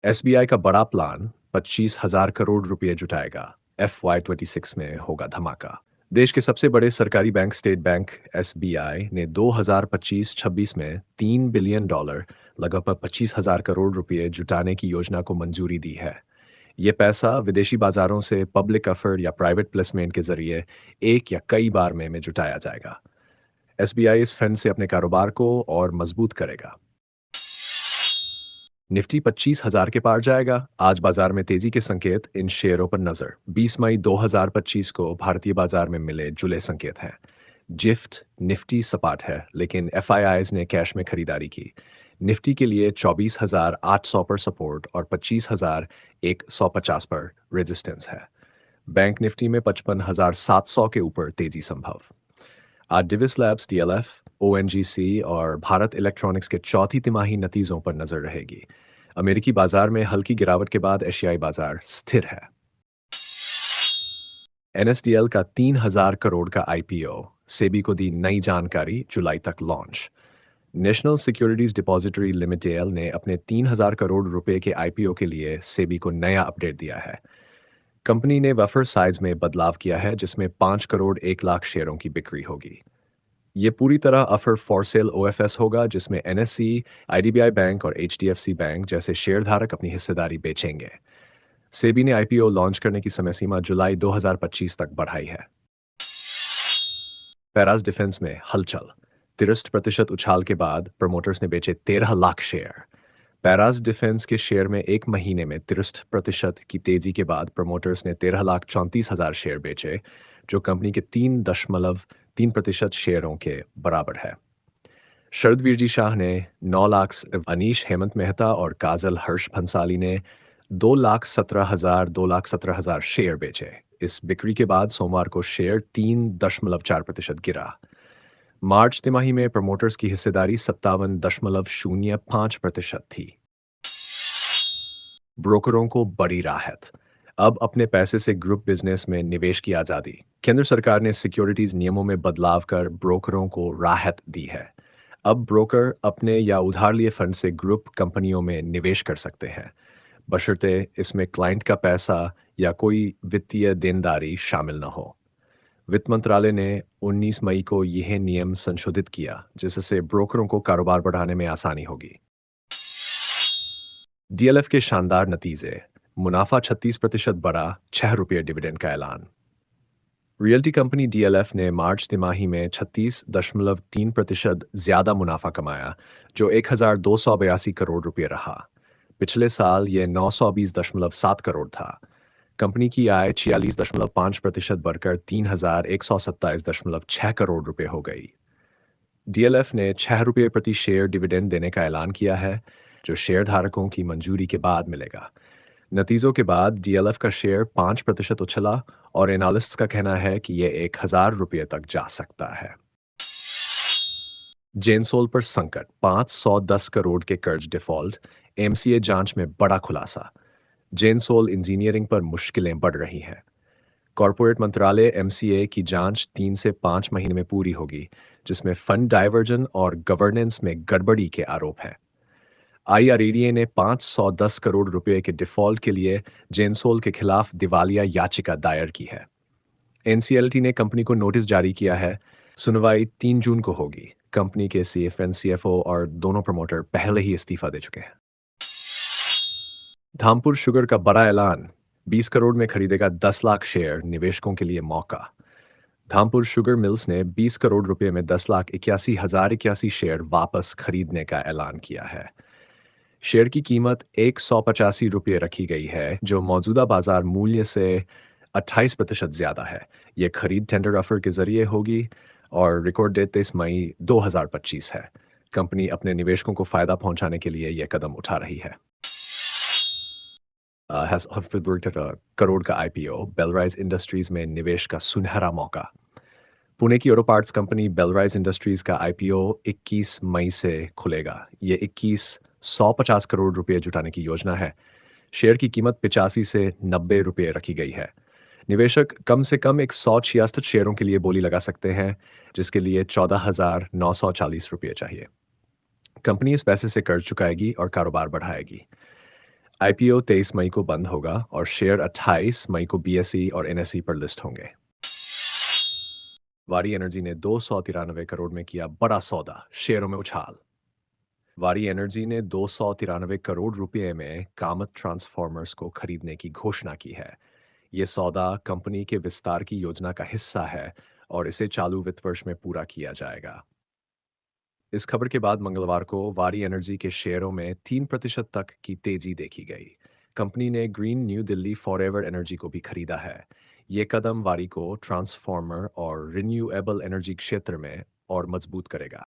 SBI का बड़ा plan 25,000 crore रुपए जुटाएगा। FY26 में होगा धमाका। देश के सबसे बड़े सरकारी बैंक स्टेट बैंक एसबीआई ने 2025-26 में $3 बिलियन लगभग 25,000 करोड़ रुपए जुटाने की योजना को मंजूरी दी है। ये पैसा विदेशी बाजारों से पब्लिक ऑफर या प्राइवेट प्लेसमेंट के जरिए एक या कई बार में जुटाया जाएगा। एसबीआई इस फंड से अपने कारोबार को और मजबूत करेगा। निफ्टी 25,000 के पार जाएगा। आज बाजार में तेजी के संकेत। इन शेयरों पर नजर। 20 मई 2025 को भारतीय बाजार में मिले जुले संकेत हैं। जिफ्ट निफ्टी सपाट है, लेकिन एफआईआईज ने कैश में खरीदारी की। निफ्टी के लिए 24,800 पर सपोर्ट और 25,150 पर रेजिस्टेंस है। बैंक निफ्टी में 55,700 के ऊपर तेजी संभव। आज डिविस लैब्स, डीएलएफ, ओएनजीसी और भारत इलेक्ट्रॉनिक्स के चौथी तिमाही नतीजों पर नजर रहेगी। अमेरिकी बाजार में हल्की गिरावट के बाद एशियाई बाजार स्थिर है। एनएसडीएल का 3,000 करोड़ का आईपीओ। सेबी को दी नई जानकारी। जुलाई तक launch. National securities depository limited ने अपने 3,000 करोड़ रुपए के आईपीओ के लिए सेबी को नया अपडेट दिया है। कंपनी ने बफर साइज में बदलाव किया है, जिसमें 5 करोड़ 1 लाख शेयरों की बिक्री होगी। ये पूरी तरह अफर फॉर सेल ओएफएस होगा, जिसमें एनएससी, आईडीबीआई बैंक और एचडीएफसी बैंक जैसे शेयरधारक अपनी हिस्सेदारी बेचेंगे। सेबी ने आईपीओ लॉन्च करने की समय सीमा जुलाई 2025 तक बढ़ाई है। पैरास डिफेंस में हलचल। 63% उछाल के बाद प्रमोटर्स ने बेचे 13 लाख शेयर। पैरास डिफेंस के शेयर में एक महीने में 63% की तेजी के बाद प्रमोटर्स ने 13,34,000 शेयर बेचे, जो कंपनी के 3.3% शेयरों के बराबर है। शरदवीरजी शाह ने 9 लाख, अनीश हेमंत मेहता और काजल हर्ष भंसाली ने 2,17,000 शेयर बेचे। इस बिक्री के बाद सोमवार को शेयर 3.4% गिरा। मार्च तिमाही में प्रमोटर्स की हिस्सेदारी 57.05% थी। ब्रोकरों को बड़ी राहत। अब अपने पैसे से ग्रुप बिजनेस में निवेश की आज़ादी। केंद्र सरकार ने सिक्योरिटीज नियमों में बदलाव कर ब्रोकरों को राहत दी है। अब ब्रोकर अपने या उधार लिए फंड से ग्रुप कंपनियों में निवेश कर सकते हैं, बशर्ते इसमें क्लाइंट का पैसा या कोई वित्तीय देनदारी शामिल न हो। वित्त मंत्रालय ने 19 मई को यह नियम संशोधित किया, जिससे ब्रोकरों को कारोबार बढ़ाने में आसानी होगी। डीएलएफ के शानदार नतीजे। मुनाफा 36% बढ़ा। ₹6 डिविडेंड का ऐलान। रियल्टी कंपनी डीएलएफ ने मार्च तिमाही में 36.3% ज्यादा मुनाफा कमाया, जो 1,282 करोड़ रुपए रहा। पिछले साल यह 920.7 करोड़ था। कंपनी की आय 46.5% बढ़कर 3,127.6 करोड़ रुपए हो गई। डीएलएफ ने ₹6 प्रति शेयर डिविडेंड देने का ऐलान किया है, जो शेयरधारकों की मंजूरी के बाद मिलेगा। नतीजों के बाद डीएलएफ का शेयर 5% उछला और एनालिस्ट्स का कहना है कि यह ₹1,000 तक जा सकता है। जेनसोल पर संकट। 510 करोड़ के कर्ज डिफॉल्ट। एमसीए जांच में बड़ा खुलासा। जेनसोल इंजीनियरिंग पर मुश्किलें बढ़ रही हैं। कॉरपोरेट मंत्रालय एमसीए की जांच 3 से 5 महीने में पूरी होगी, जिसमें फंड डाइवर्जन और गवर्नेंस में गड़बड़ी के आरोप हैं। आईआरएडीए ने 510 करोड़ रुपए के डिफॉल्ट के लिए जेनसोल के खिलाफ दिवालिया याचिका दायर की है। एनसीएलटी ने कंपनी को नोटिस जारी किया है। सुनवाई 3 जून को होगी। कंपनी के सीएफएन, सीएफओ और दोनों प्रमोटर पहले ही इस्तीफा दे चुके हैं। धामपुर शुगर का बड़ा ऐलान। 20 करोड़ में खरीदेगा 10 लाख शेयर। निवेशकों के लिए मौका। धामपुर शुगर मिल्स ने 20 करोड़ रुपए में 10,81,081 शेयर वापस खरीदने का ऐलान किया है। शेयर की कीमत ₹185 रखी गई है, जो मौजूदा बाजार मूल्य से 28% ज्यादा है। यह खरीद टेंडर ऑफर के जरिए होगी और रिकॉर्ड डेट 23 मई 2025 है। कंपनी अपने निवेशकों को फायदा पहुंचाने के लिए यह कदम उठा रही है। करोड़ का आईपीओ। बेलराइज इंडस्ट्रीज में निवेश का सुनहरा मौका। पुणे की auto parts company Belrise industries का आईपीओ 21 मई से खुलेगा। ये 150 करोड़ रुपए जुटाने की योजना है। शेयर की कीमत 85 से ₹90 रखी गई है। निवेशक कम से कम 166 शेयरों के लिए बोली लगा सकते हैं, जिसके लिए ₹14,940 चाहिए। कंपनी इस पैसे से कर्ज चुकाएगी और कारोबार बढ़ाएगी। आईपीओ 23 मई को बंद होगा और शेयर 28 मई को बीएसई और एनएसई पर लिस्ट होंगे। वारी एनर्जी ने 293 करोड़ में किया बड़ा सौदा, शेयरों में उछाल। वारी एनर्जी ने 293 करोड़ रुपए में कामत ट्रांसफॉर्मर्स को खरीदने की घोषणा की है। ये सौदा कंपनी के विस्तार की योजना का हिस्सा है और इसे चालू वित्त वर्ष में पूरा किया जाएगा। इस खबर के बाद मंगलवार को वारी एनर्जी के शेयरों में 3% तक की तेजी देखी गई। कंपनी ने green new Delhi forever energy को भी खरीदा है। ये कदम वारी को ट्रांसफॉर्मर और रिन्यूएबल एनर्जी क्षेत्र में और मजबूत करेगा।